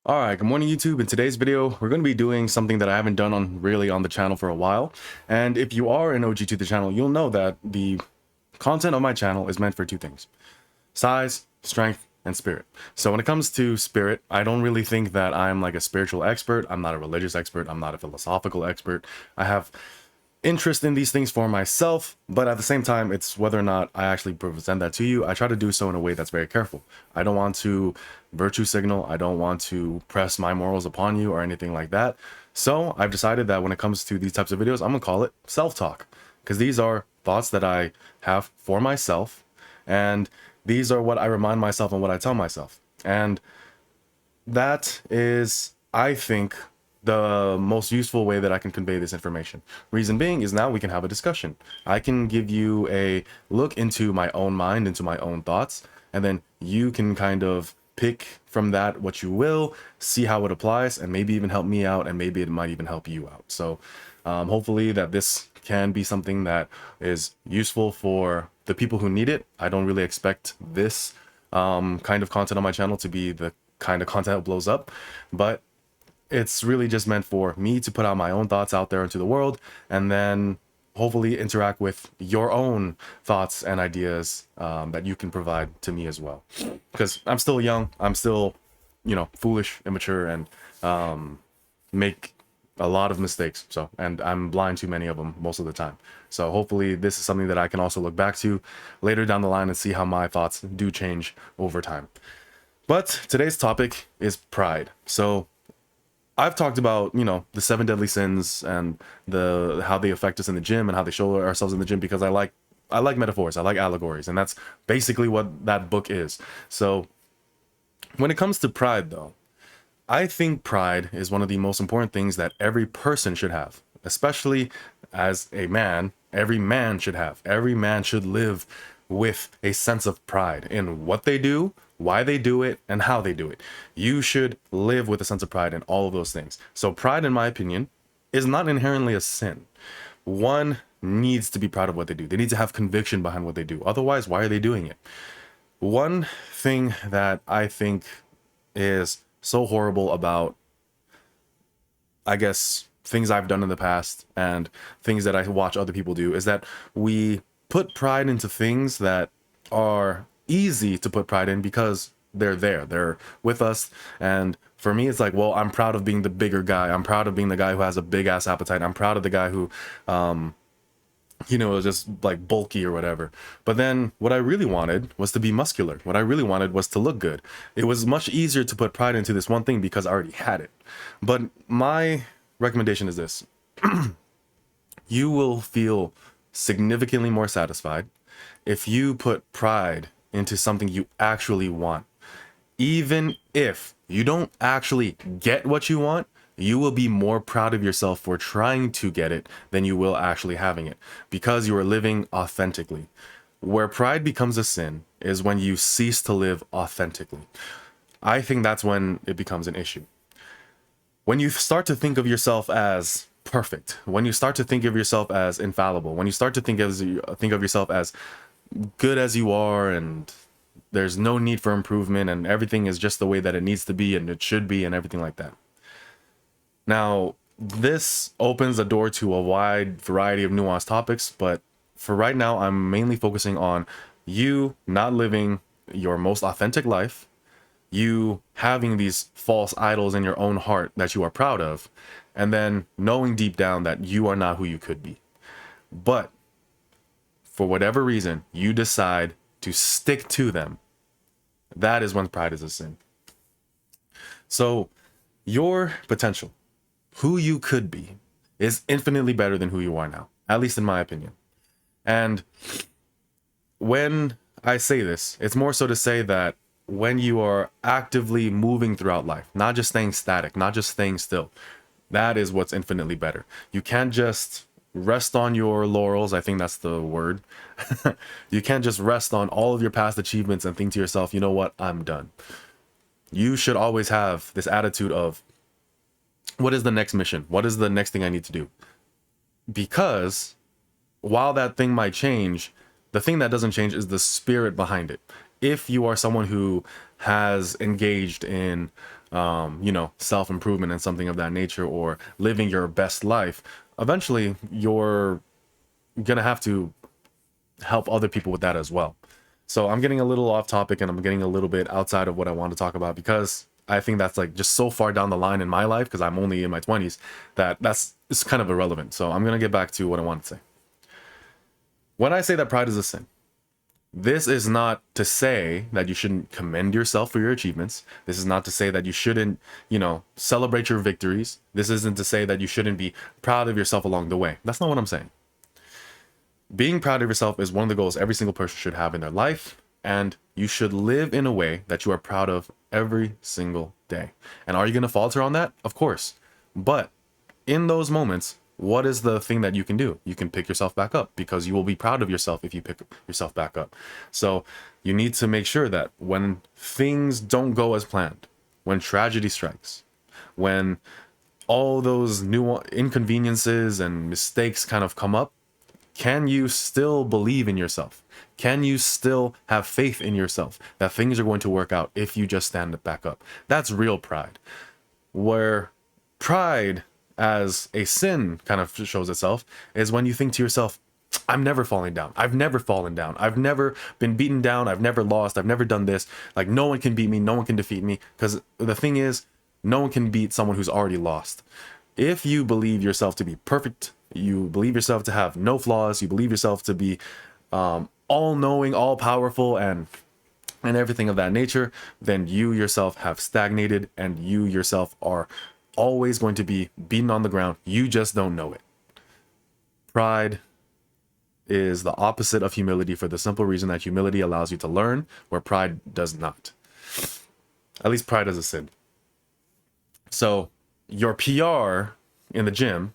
All right, good morning YouTube. In today's video, we're going to be doing something that I haven't done on the channel for a while. And if you are an OG to the channel, you'll know that the content of my channel is meant for two things: size, strength, and spirit. So when it comes to spirit, I don't really think that I'm like a spiritual expert. I'm not a religious expert. I'm not a philosophical expert. I have interest in these things for myself, but at the same time, it's whether or not I actually present that to you. I try to do so in a way that's very careful. I don't want to virtue signal. I don't want to press my morals upon you or anything like that. So I've decided that when it comes to these types of videos, I'm gonna call it self-talk, because these are thoughts that I have for myself, and these are what I remind myself and what I tell myself. And that is, I think, the most useful way that I can convey this information. Reason being is now we can have a discussion. I can give you a look into my own mind, into my own thoughts, and then you can kind of pick from that what you will, see how it applies, and maybe even help me out, and maybe it might even help you out. So hopefully that this can be something that is useful for the people who need it. I don't really expect this kind of content on my channel to be the kind of content that blows up, but it's really just meant for me to put out my own thoughts out there into the world, and then hopefully interact with your own thoughts and ideas that you can provide to me as well. Because I'm still young, I'm still, foolish, immature, and make a lot of mistakes. So, and I'm blind to many of them most of the time. So hopefully this is something that I can also look back to later down the line and see how my thoughts do change over time. But today's topic is pride. So I've talked about, the seven deadly sins and how they affect us in the gym and how they show ourselves in the gym, because I like metaphors, I like allegories, and that's basically what that book is. So when it comes to pride though, I think pride is one of the most important things that every person should have, especially as a man. Every man should have. Every man should live with a sense of pride in what they do, why they do it, and how they do it. You should live with a sense of pride in all of those things. So pride, in my opinion, is not inherently a sin. One needs to be proud of what they do. They need to have conviction behind what they do. Otherwise, why are they doing it? One thing that I think is so horrible about, I guess, things I've done in the past and things that I watch other people do is that we put pride into things that are easy to put pride in because they're with us. And for me, it's like, well, I'm proud of being the bigger guy. I'm proud of being the guy who has a big ass appetite. I'm proud of the guy who is just like bulky or whatever. But then what I really wanted was to be muscular. What I really wanted was to look good. It was much easier to put pride into this one thing because I already had it. But my recommendation is this: you will feel significantly more satisfied if you put pride into something you actually want. Even if you don't actually get what you want, you will be more proud of yourself for trying to get it than you will actually having it, because you are living authentically. Where pride becomes a sin is when you cease to live authentically. I think that's when it becomes an issue. When you start to think of yourself as perfect, when you start to think of yourself as infallible, when you start to think of yourself as good as you are, and there's no need for improvement, and everything is just the way that it needs to be and it should be, and everything like that. Now, this opens the door to a wide variety of nuanced topics, but for right now, I'm mainly focusing on you not living your most authentic life, you having these false idols in your own heart that you are proud of, and then knowing deep down that you are not who you could be. But for whatever reason, you decide to stick to them. That is when pride is a sin. So your potential, who you could be, is infinitely better than who you are now, at least in my opinion. And when I say this, it's more so to say that when you are actively moving throughout life, not just staying static, not just staying still, that is what's infinitely better. You can't just rest on your laurels. I think that's the word. You can't just rest on all of your past achievements and think to yourself, you know what, I'm done. You should always have this attitude of, what is the next mission? What is the next thing I need to do? Because while that thing might change, the thing that doesn't change is the spirit behind it. If you are someone who has engaged in self-improvement and something of that nature, or living your best life, eventually you're gonna have to help other people with that as well. So I'm getting a little off topic and I'm getting a little bit outside of what I want to talk about, because I think that's like just so far down the line in my life, because I'm only in my 20s, that it's kind of irrelevant. So I'm going to get back to what I want to say. When I say that pride is a sin, this is not to say that you shouldn't commend yourself for your achievements. This is not to say that you shouldn't, celebrate your victories. This isn't to say that you shouldn't be proud of yourself along the way. That's not what I'm saying. Being proud of yourself is one of the goals every single person should have in their life, and you should live in a way that you are proud of every single day. And are you going to falter on that? Of course. But in those moments, what is the thing that you can do? You can pick yourself back up, because you will be proud of yourself if you pick yourself back up. So you need to make sure that when things don't go as planned, when tragedy strikes, when all those new inconveniences and mistakes kind of come up, can you still believe in yourself? Can you still have faith in yourself that things are going to work out if you just stand back up? That's real pride. Where pride as a sin kind of shows itself is when you think to yourself, I'm never falling down. I've never fallen down. I've never been beaten down. I've never lost. I've never done this. Like, no one can beat me. No one can defeat me. Because the thing is, no one can beat someone who's already lost. If you believe yourself to be perfect, you believe yourself to have no flaws, you believe yourself to be all-knowing, all-powerful, and everything of that nature, then you yourself have stagnated, and you yourself are always going to be beaten on the ground. You just don't know it. Pride is the opposite of humility, for the simple reason that humility allows you to learn, where pride does not. At least pride is a sin. So your PR in the gym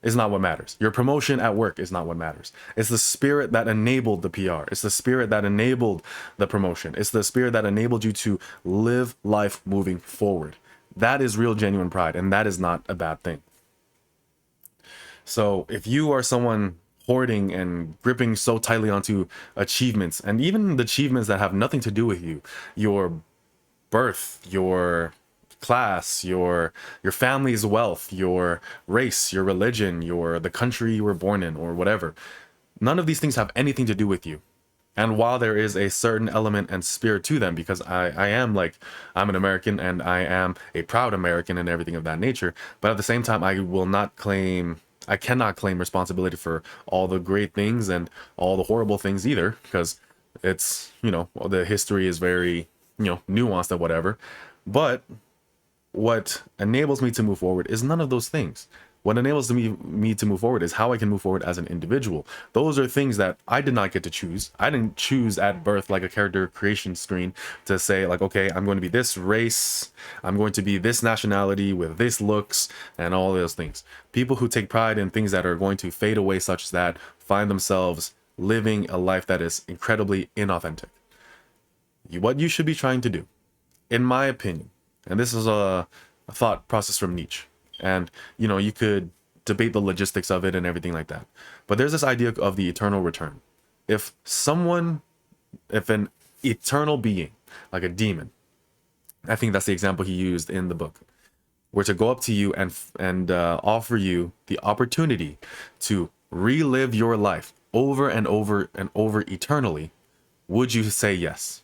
is not what matters. Your promotion at work is not what matters. It's the spirit that enabled the PR. It's the spirit that enabled the promotion. It's the spirit that enabled you to live life moving forward. That is real, genuine pride, and that is not a bad thing. So if you are someone hoarding and gripping so tightly onto achievements, and even the achievements that have nothing to do with you, your birth, your class, your family's wealth, your race, your religion, the country you were born in, or whatever. None of these things have anything to do with you. And while there is a certain element and spirit to them, because I'm an American and I am a proud American and everything of that nature, but at the same time, I cannot claim responsibility for all the great things and all the horrible things either, because it's, the history is very, nuanced and whatever. But what enables me to move forward is none of those things. What enables me to move forward is how I can move forward as an individual. Those are things that I did not get to choose. I didn't choose at birth, like a character creation screen, to say like, okay, I'm going to be this race, I'm going to be this nationality with this looks and all those things. People who take pride in things that are going to fade away, such that find themselves living a life that is incredibly inauthentic. What you should be trying to do, in my opinion, and this is a thought process from Nietzsche, and you could debate the logistics of it and everything like that, but there's this idea of the eternal return. If an eternal being, like a demon, I think that's the example he used in the book, were to go up to you and offer you the opportunity to relive your life over and over and over eternally, would you say yes?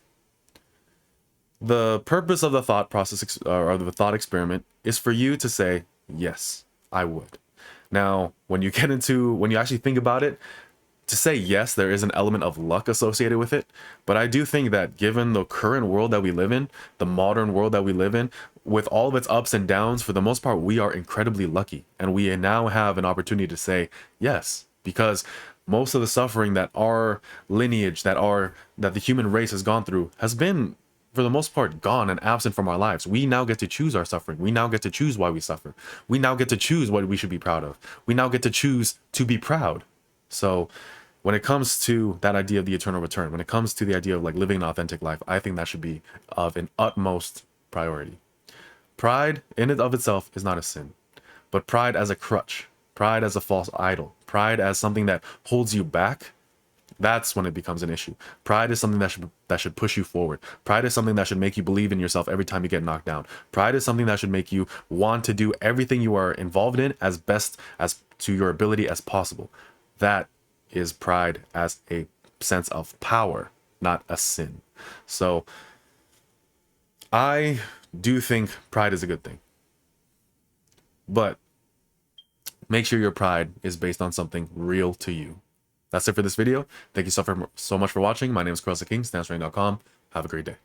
The purpose of the thought process or the thought experiment is for you to say, yes, I would. Now, when you actually think about it, to say yes, there is an element of luck associated with it. But I do think that given the current world that we live in, the modern world that we live in, with all of its ups and downs, for the most part, we are incredibly lucky. And we now have an opportunity to say yes, because most of the suffering that our lineage, that the human race has gone through, has been, for the most part, gone and absent from our lives. We now get to choose our suffering. We now get to choose why we suffer. We now get to choose what we should be proud of. We now get to choose to be proud. So when it comes to that idea of the eternal return, when it comes to the idea of like living an authentic life, I think that should be of an utmost priority. Pride in and of itself is not a sin, but pride as a crutch, pride as a false idol, pride as something that holds you back, That's when it becomes an issue. Pride is something that should push you forward. Pride is something that should make you believe in yourself every time you get knocked down. Pride is something that should make you want to do everything you are involved in as best as to your ability as possible. That is pride as a sense of power, not a sin. So I do think pride is a good thing, but make sure your pride is based on something real to you. That's it for this video. Thank you so much for watching. My name is karelstandstrength.com. Have a great day.